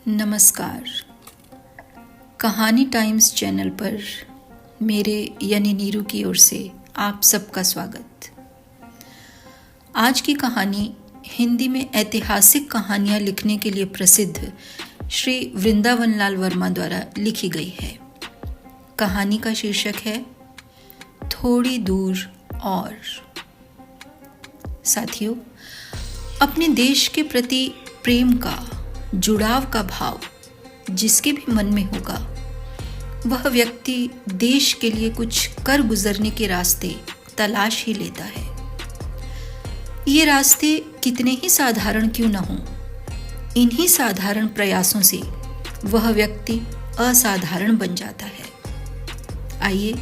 नमस्कार। कहानी times channel पर मेरे यानी नीरू की ओर से आप सबका स्वागत। आज की कहानी हिंदी में ऐतिहासिक कहानियाँ लिखने के लिए प्रसिद्ध श्री वृंदावन लाल वर्मा द्वारा लिखी गई है। कहानी का शीर्षक है थोड़ी दूर और। साथियों, अपने देश के प्रति प्रेम का, जुड़ाव का भाव जिसके भी मन में होगा, वह व्यक्ति देश के लिए कुछ कर गुजरने के रास्ते तलाश ही लेता है। ये रास्ते कितने ही साधारण क्यों न हों, इन्हीं साधारण प्रयासों से वह व्यक्ति असाधारण बन जाता है। आइए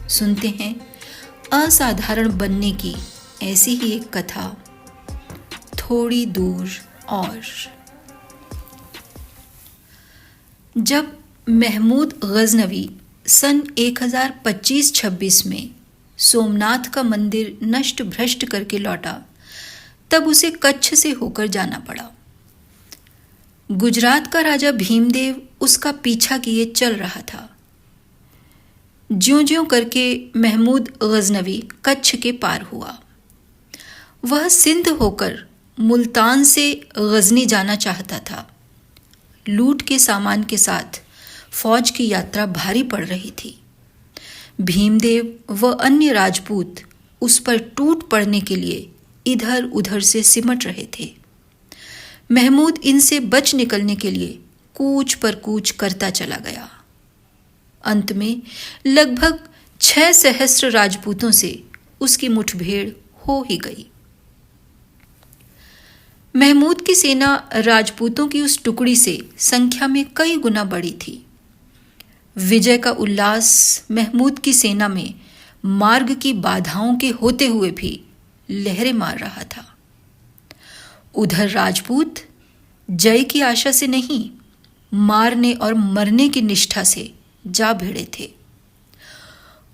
सुनते हैं असाधारण बनने की ऐसी ही एक कथा, थोड़ी दूर और। जब महमूद गजनवी सन 1025-26 में सोमनाथ का मंदिर नष्ट भ्रष्ट करके लौटा, तब उसे कच्छ से होकर जाना पड़ा। गुजरात का राजा भीमदेव उसका पीछा किए चल रहा था। ज्यों-ज्यों करके महमूद गजनवी कच्छ के पार हुआ। वह सिंध होकर मुल्तान से गजनी जाना चाहता था। लूट के सामान के साथ फौज की यात्रा भारी पड़ रही थी। भीमदेव व अन्य राजपूत उस पर टूट पड़ने के लिए इधर उधर से सिमट रहे थे। महमूद इनसे बच निकलने के लिए कूच पर कूच करता चला गया। अंत में लगभग 6 सहस्त्र राजपूतों से उसकी मुठभेड़ हो ही गई। महमूद की सेना राजपूतों की उस टुकड़ी से संख्या में कई गुना बड़ी थी। विजय का उल्लास महमूद की सेना में मार्ग की बाधाओं के होते हुए भी लहरें मार रहा था। उधर राजपूत जय की आशा से नहीं, मारने और मरने की निष्ठा से जा भिड़े थे।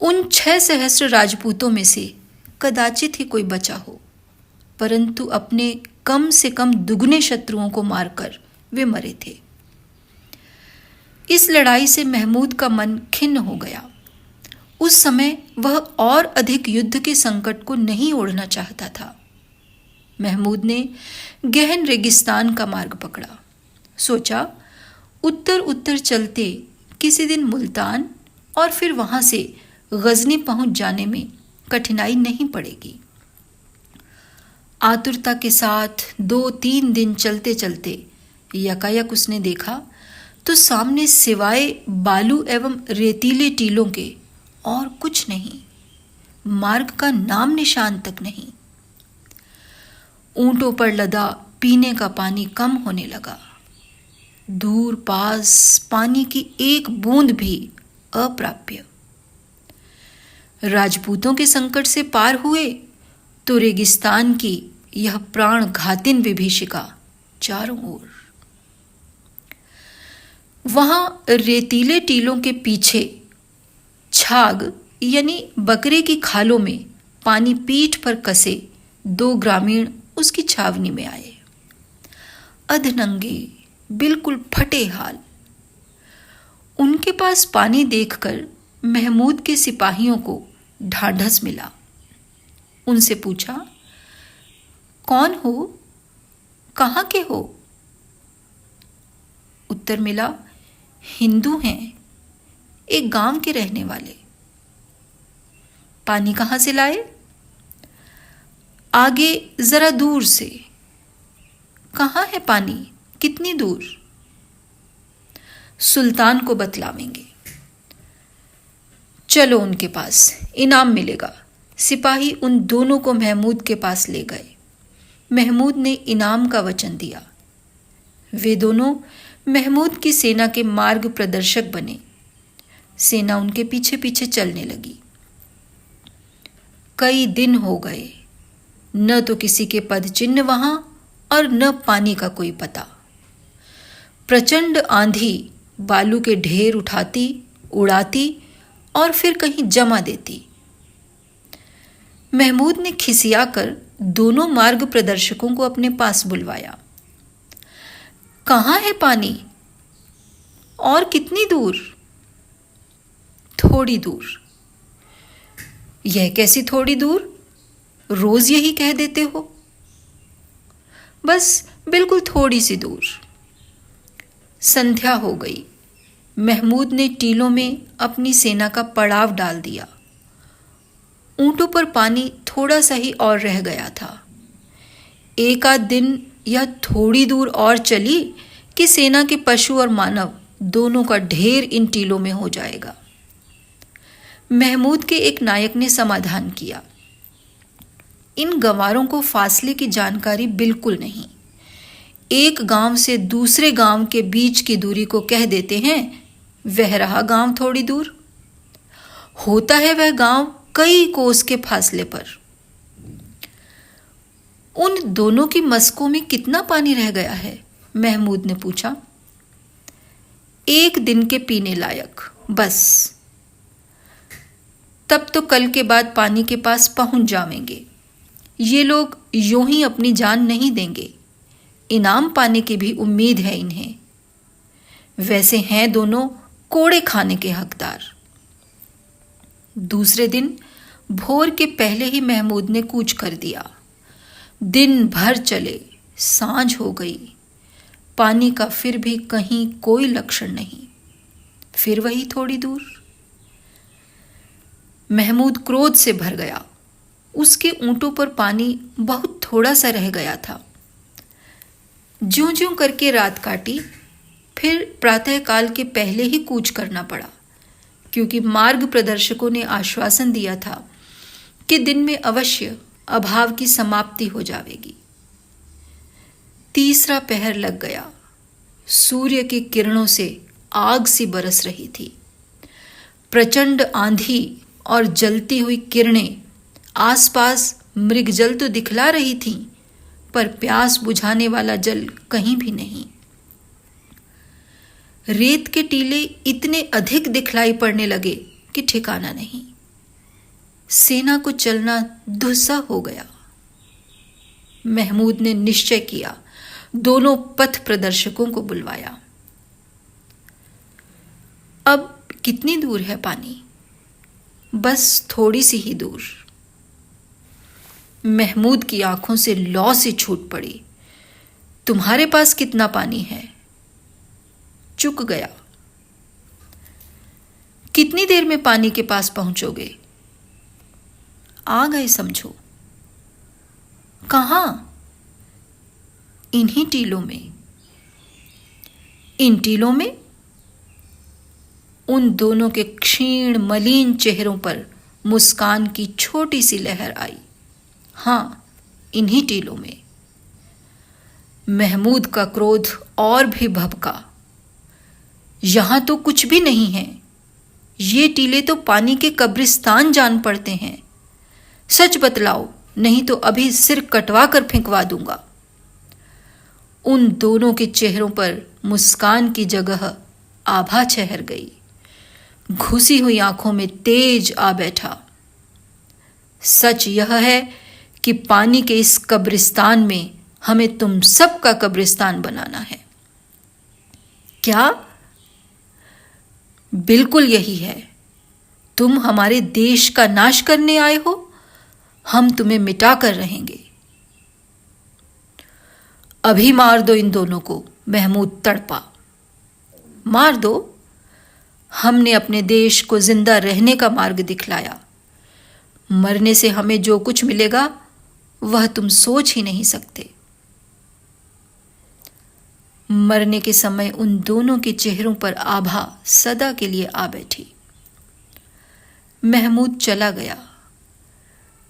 उन 6 सहस्त्र राजपूतों में से कदाचित ही कोई बचा हो, परंतु अपने कम से कम दुगने शत्रुओं को मारकर वे मरे थे। इस लड़ाई से महमूद का मन खिन्न हो गया। उस समय वह और अधिक युद्ध के संकट को नहीं ओढ़ना चाहता था। महमूद ने गहन रेगिस्तान का मार्ग पकड़ा। सोचा उत्तर उत्तर चलते किसी दिन मुल्तान और फिर वहां से गजनी पहुंच जाने में कठिनाई नहीं पड़ेगी। आतुरता के साथ 2-3 दिन चलते चलते यकायक उसने देखा तो सामने सिवाय बालू एवं रेतीले टीलों के और कुछ नहीं, मार्ग का नाम निशान तक नहीं। ऊंटों पर लदा पीने का पानी कम होने लगा। दूर पास पानी की एक बूंद भी अप्राप्य। राजपूतों के संकट से पार हुए तो रेगिस्तान की यह प्राण घातिन विभीषिका चारों ओर। वहां रेतीले टीलों के पीछे छाग यानी बकरे की खालों में पानी पीठ पर कसे 2 ग्रामीण उसकी छावनी में आए। अधनंगे, बिल्कुल फटे हाल। उनके पास पानी देखकर महमूद के सिपाहियों को ढाढ़स मिला। उनसे पूछा, कौन हो, कहाँ के हो? उत्तर मिला, हिंदू हैं, एक गांव के रहने वाले। पानी कहाँ से लाए? आगे जरा दूर से। कहाँ है पानी, कितनी दूर? सुल्तान को बतलावेंगे। चलो उनके पास, इनाम मिलेगा। सिपाही उन दोनों को महमूद के पास ले गए। महमूद ने इनाम का वचन दिया। वे दोनों महमूद की सेना के मार्ग प्रदर्शक बने। सेना उनके पीछे पीछे चलने लगी। कई दिन हो गए, न तो किसी के पद चिन्ह वहां और न पानी का कोई पता। प्रचंड आंधी बालू के ढेर उठाती, उड़ाती और फिर कहीं जमा देती। महमूद ने खिसियाकर दोनों मार्ग प्रदर्शकों को अपने पास बुलवाया। कहाँ है पानी, और कितनी दूर? थोड़ी दूर। यह कैसी थोड़ी दूर? रोज यही कह देते हो। बस बिल्कुल थोड़ी सी दूर। संध्या हो गई। महमूद ने टीलों में अपनी सेना का पड़ाव डाल दिया। ऊंटों पर पानी थोड़ा सा ही और रह गया था। एक आध दिन यह थोड़ी दूर और चली कि सेना के पशु और मानव दोनों का ढेर इन टीलों में हो जाएगा। महमूद के एक नायक ने समाधान किया, इन गंवारों को फासले की जानकारी बिल्कुल नहीं। एक गांव से दूसरे गांव के बीच की दूरी को कह देते हैं, वह रहा गांव थोड़ी दूर। होता है वह गांव कई कोस के फासले पर। उन दोनों की मस्कों में कितना पानी रह गया है? महमूद ने पूछा। 1 दिन के पीने लायक, बस। तब तो कल के बाद पानी के पास पहुंच जाएंगे। ये लोग यूं ही अपनी जान नहीं देंगे। इनाम पाने की भी उम्मीद है इन्हें। वैसे हैं दोनों कोड़े खाने के हकदार। दूसरे दिन भोर के पहले ही महमूद ने कूच कर दिया। दिन भर चले, सांझ हो गई। पानी का फिर भी कहीं कोई लक्षण नहीं। फिर वही थोड़ी दूर। महमूद क्रोध से भर गया। उसके ऊंटों पर पानी बहुत थोड़ा सा रह गया था। ज्यों-ज्यों करके रात काटी, फिर प्रातःकाल के पहले ही कूच करना पड़ा, क्योंकि मार्ग प्रदर्शकों ने आश्वासन दिया था कि दिन में अवश्य अभाव की समाप्ति हो जाएगी। तीसरा पहर लग गया। सूर्य की किरणों से आग सी बरस रही थी। प्रचंड आंधी और जलती हुई किरणें आसपास मृगजल तो दिखला रही थीं, पर प्यास बुझाने वाला जल कहीं भी नहीं। रेत के टीले इतने अधिक दिखलाई पड़ने लगे कि ठिकाना नहीं। सेना को चलना दुस्सह हो गया। महमूद ने निश्चय किया, दोनों पथ प्रदर्शकों को बुलवाया। अब कितनी दूर है पानी? बस थोड़ी सी ही दूर। महमूद की आंखों से लौ सी छूट पड़ी। तुम्हारे पास कितना पानी है? चुक गया। कितनी देर में पानी के पास पहुंचोगे? आ गए समझो। कहां? इन्हीं टीलों में। इन टीलों में? उन दोनों के क्षीण मलिन चेहरों पर मुस्कान की छोटी सी लहर आई। हां, इन्हीं टीलों में। महमूद का क्रोध और भी भभका। यहां तो कुछ भी नहीं है। ये टीले तो पानी के कब्रिस्तान जान पड़ते हैं। सच बतलाओ, नहीं तो अभी सिर कटवा कर फेंकवा दूंगा। उन दोनों के चेहरों पर मुस्कान की जगह आभा छहर गई। घुसी हुई आंखों में तेज आ बैठा। सच यह है कि पानी के इस कब्रिस्तान में हमें तुम सबका कब्रिस्तान बनाना है। क्या? बिल्कुल यही है। तुम हमारे देश का नाश करने आए हो, हम तुम्हें मिटा कर रहेंगे। अभी मार दो इन दोनों को, महमूद तड़पा। मार दो? हमने अपने देश को जिंदा रहने का मार्ग दिखलाया। मरने से हमें जो कुछ मिलेगा वह तुम सोच ही नहीं सकते। मरने के समय उन दोनों के चेहरों पर आभा सदा के लिए आ बैठी। महमूद चला गया।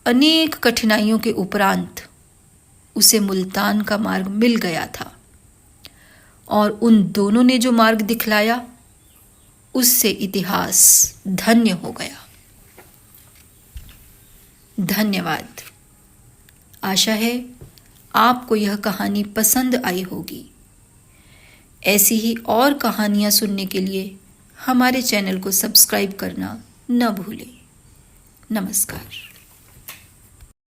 अनेक कठिनाइयों के उपरांत उसे मुल्तान का मार्ग मिल गया था, और उन दोनों ने जो मार्ग दिखलाया उससे इतिहास धन्य हो गया। धन्यवाद। आशा है आपको यह कहानी पसंद आई होगी। ऐसी ही और कहानियाँ सुनने के लिए हमारे चैनल को सब्सक्राइब करना न भूलें। नमस्कार।